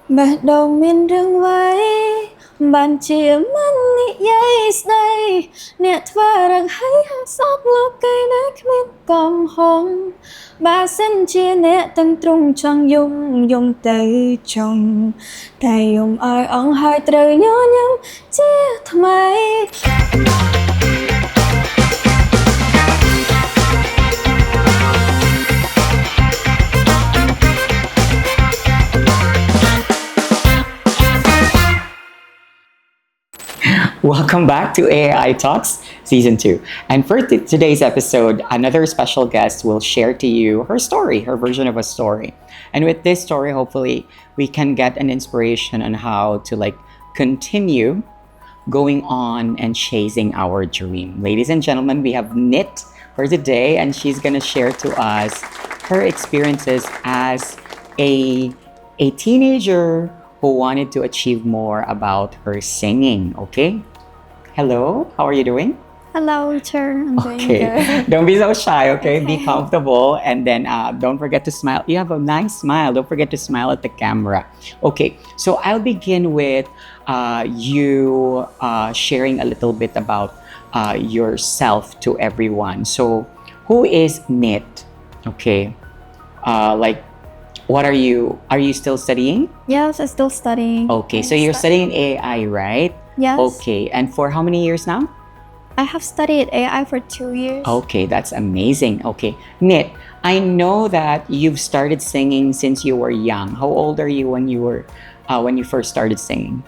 Bạc đầu miền rừng vây bàn chia man nị dây đây nẹt và rằng hay hàng sóc lúc cây nát miên cầm hồng ba sen chia nẹt tăng trung trong dung dung tay chồng tay dùng ai ông hai trời nhớ nhung chia thay Welcome back to AI Talks Season 2. And for today's episode, another special guest will share to you her story, her version of a story. And with this story, hopefully, we can get an inspiration on how to continue going on and chasing our dream. Ladies and gentlemen, we have Nit for today, and she's going to share to us her experiences as a teenager who wanted to achieve more about her singing. Okay? Hello, how are you doing? Hello, teacher. I'm doing Okay, good. don't be so shy, okay? Be Okay. comfortable, and then don't forget to smile. You have a nice smile. Don't forget to smile at the camera. Okay, so I'll begin with you sharing a little bit about yourself to everyone. So, who is Nit? Okay, like, what are you? Are you still studying? Yes, I'm still studying. Okay, so you're studying AI, right? Yes. Okay, and for how many years now? I have studied AI for 2 years. Okay, that's amazing. Okay, Nit, I know that you've started singing since you were young. How old are you when you first started singing?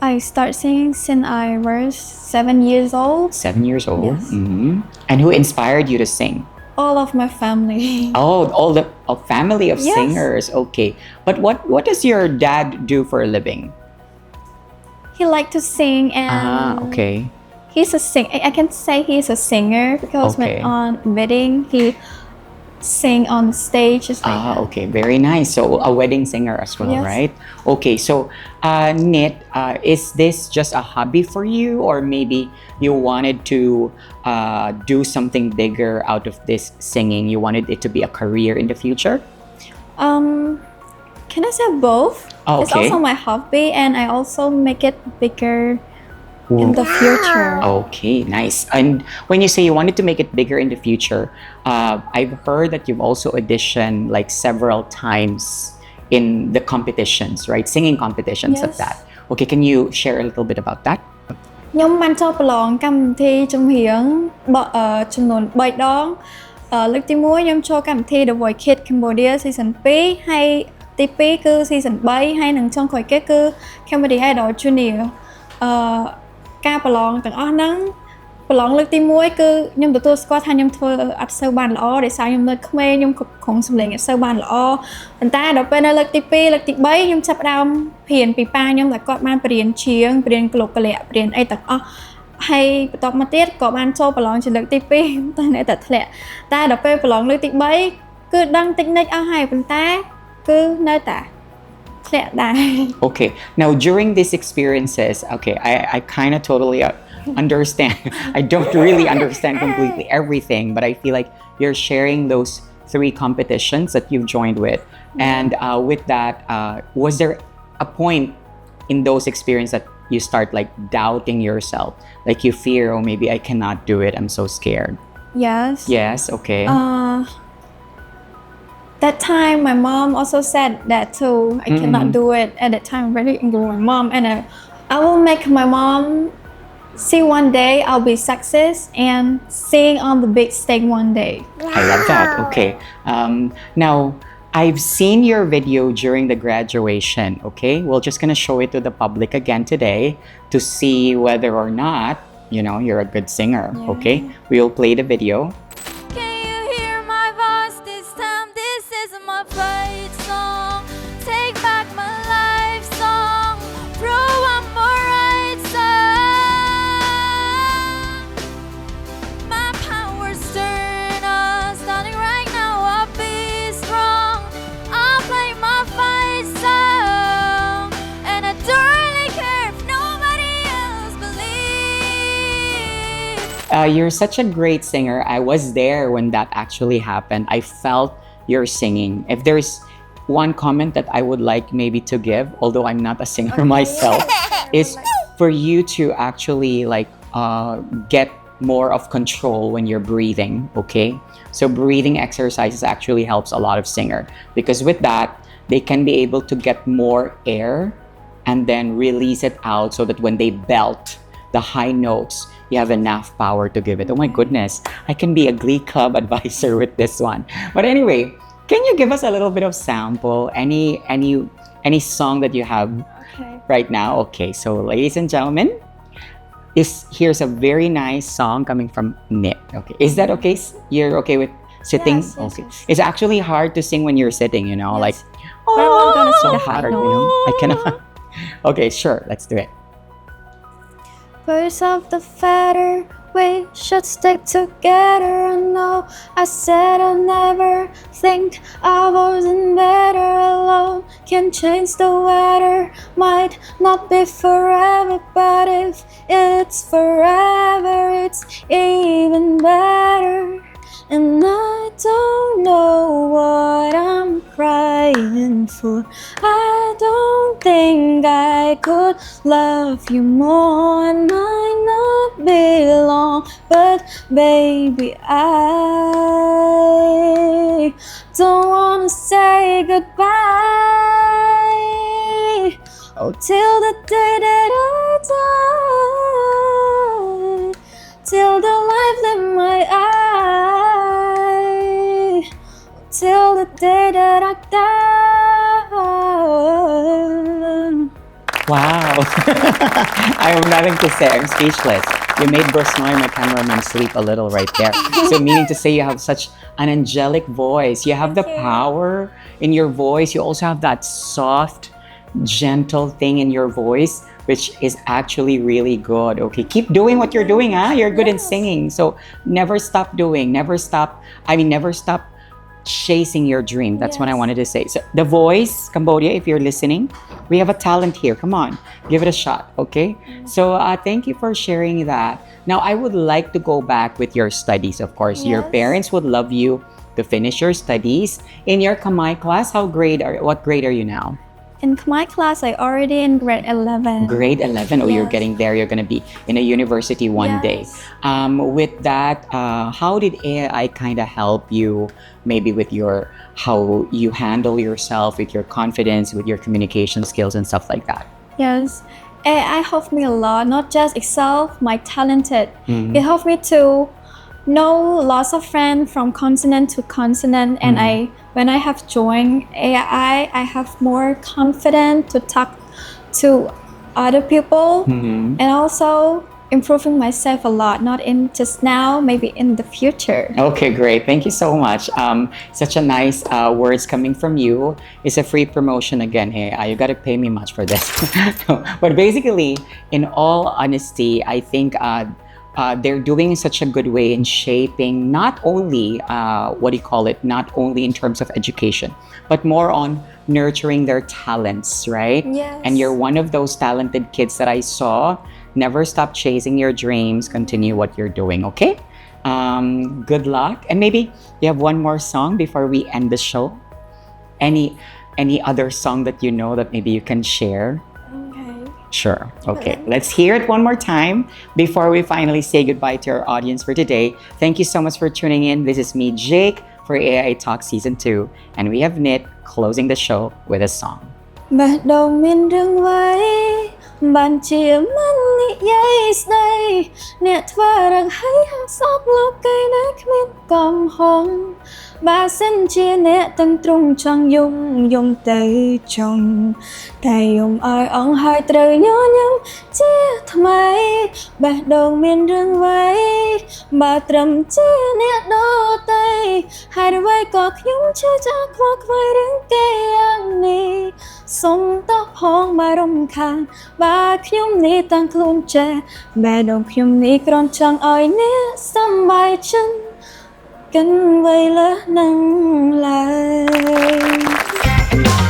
I started singing since I was 7 years old. 7 years old. Yes. And who inspired you to sing? All of my family. Oh, all the a family of Yes. singers. Okay, but what does your dad do for a living? He liked to sing and Okay. he's a sing. I can say he's a singer because Okay. when on wedding he sing on stage. Just like that. Okay, very nice. So a wedding singer as well, Yes. right? Okay, so Nit, is this just a hobby for you, or maybe you wanted to do something bigger out of this singing? You wanted it to be a career in the future? Can I say both? It's Okay. also my hobby, and I also make it bigger in the future. Okay, nice. And when you say you wanted to make it bigger in the future, I've heard that you've also auditioned like several times in the competitions, right? Singing competitions of Yes. that. Okay, can you share a little bit about that? ខ្ញុំបានចូលប្រឡងកម្មវិធីជំនៀងចំនួន3ដងលើកទី1ខ្ញុំចូលកម្មវិធី The Voice Kids Cambodia Season 2 ហើយទី2គឺ Season 3 ហើយនិងចុងក្រោយគេគឺ Cambodia Idol Junior ការប្រឡងទាំងអស់ហ្នឹងប្រឡងលើកទី1គឺខ្ញុំទទួលស្គាល់ថាខ្ញុំធ្វើអត់សូវបានល្អដោយសារខ្ញុំនៅក្មេងខ្ញុំគ្រប់គ្រងសម្លេងអត់សូវបានល្អប៉ុន្តែដល់ពេលនៅលើកទី2លើកទី3ខ្ញុំចាប់ផ្ដើមរៀនពីប៉ាខ្ញុំដែលគាត់បានបរៀនជាងបរៀនកលុកកលៈបរៀនអីទាំងអស់ហើយបន្ទាប់មកទៀតក៏បានចូលប្រឡងជាលើកទី2តែនៅតែធ្លាក់តែដល់ពេលប្រឡងលើកទី3គឺដឹងតិចនិចអស់ហើយប៉ុន្តែគឺនៅតែធ្លាក់ដែរ Okay. Now, during these experiences, okay, I kind of totally understand. I don't really understand completely everything, but I feel like you're sharing those 3 competitions that you've joined with. And with that, was there a point in those experiences that you start like doubting yourself? Like you fear, oh, maybe I cannot do it. I'm so scared. Yes. Yes. Okay. That time my mom also said that too. I cannot do it. At that time, I'm very angry with my mom, and I will make my mom see one day I'll be success and sing on the big stage one day. I love that. Okay. Now, I've seen your video during the graduation. Okay. We're just going to show it to the public again today to see whether or not, you're a good singer. Yeah. Okay. We'll play the video. Can you hear my voice this time? This is my fight song. Take back my life song. Throw one more right song. My power's turn on. Starting right now, I'll be strong. I'll play my fight song. And I don't really care if nobody else believes. You're such a great singer. I was there when that actually happened. I felt your singing. If there's one comment that I would like maybe to give, although I'm not a singer Okay. myself, I is would like- for you to actually like get more of control when you're breathing. Okay, so breathing exercises actually helps a lot of singer, because with that they can be able to get more air and then release it out, so that when they belt the high notes, you have enough power to give it. Oh my goodness, I can be a Glee Club advisor with this one. But anyway, can you give us a little bit of sample? Any song that you have Okay. right now? Okay, so ladies and gentlemen, here's a very nice song coming from Nick. Okay, is that okay? You're okay with sitting? Yes, yes, Okay, yes. it's actually hard to sing when you're sitting. You know, Yes. like But I'm gonna sing so the high hard. note. You know, I cannot. Okay, sure, let's do it. Birds of the feather, we should stick together. I know I said I'd never think I wasn't better alone. Can change the weather, might not be forever, but if it's forever, it's even better. And I don't know what I'm crying for. I don't think I could love you more. And might not be long, but baby, I don't wanna say goodbye. Oh, till the day that I die, till the life leave my eye, till the day that I die. Wow. I have nothing to say. I'm speechless. You made Bruce Noy, my cameraman, sleep a little right there. So meaning to say you have such an angelic voice. You have the Thank you. power in your voice. You also have that soft, gentle thing in your voice, which is actually really good. Okay, keep doing what you're doing, huh? You're good in Yes. singing. So never stop doing, never stop chasing your dream. That's what I Yes. wanted to say. So the voice, Cambodia, if you're listening, we have a talent here. Come on, give it a shot, okay? So thank you for sharing that. Now I would like to go back with your studies, of course. Your Yes. parents would love you to finish your studies. In your Kamai class, what grade are you now? In my class, I already in grade 11. Grade 11. Oh, you're Yes. getting there. You're going to be in a university one day. Yes. With that, how did AI kind of help you, maybe with how you handle yourself, with your confidence, with your communication skills and stuff like that? Yes, AI helped me a lot, not just itself, my talented. Mhm. It helped me to know lots of friends from continent to continent, and when I have joined AI, I have more confidence to talk to other people, Mhm. and also improving myself a lot, not in just now, maybe in the future. Okay, great. Thank you so much. Such a nice words coming from you. It's a free promotion again. Hey, you got to pay me much for this. But basically, in all honesty, I think they're doing such a good way in shaping not only not only in terms of education, but more on nurturing their talents, right? Yes. And you're one of those talented kids that I saw. Never stop chasing your dreams. Continue what you're doing, okay? Good luck. And maybe you have one more song before we end the show. Any other song that you know that maybe you can share? Okay. Sure. Okay. Let's hear it one more time before we finally say goodbye to our audience for today. Thank you so much for tuning in. This is me, Jake, for AI Talk Season 2. And we have Nit closing the show with a song. បេះដូងមានរឿងអ្វីបានជាមិននិយាយស្ដីអ្នកធ្វើរឹងហើយហាក់សោកលោកគេដែលគ្មានកំហុសបើសិនជាអ្នកទាំងទ្រង់ចង់យំទៅចង់តែយំឲ្យអង្ហើយត្រូវញញឹមជាថ្មីបេះដូងមានរឿងអ្វីបើត្រឹមជាអ្នកដទៃហើយអ្វីក៏ខ្ញុំឈឺចាប់ខ្វល់ខ្វាយរឿងគេយ៉ាងនេះសុំតោះផងបើរំខានបើខ្ញុំនេះតាំងខ្លួនចេះបេះដូងខ្ញុំនេះគ្រាន់ចង់ឲ្យអ្នកសប្បាយចិត្តកិនវៃលើនឹងឡើយ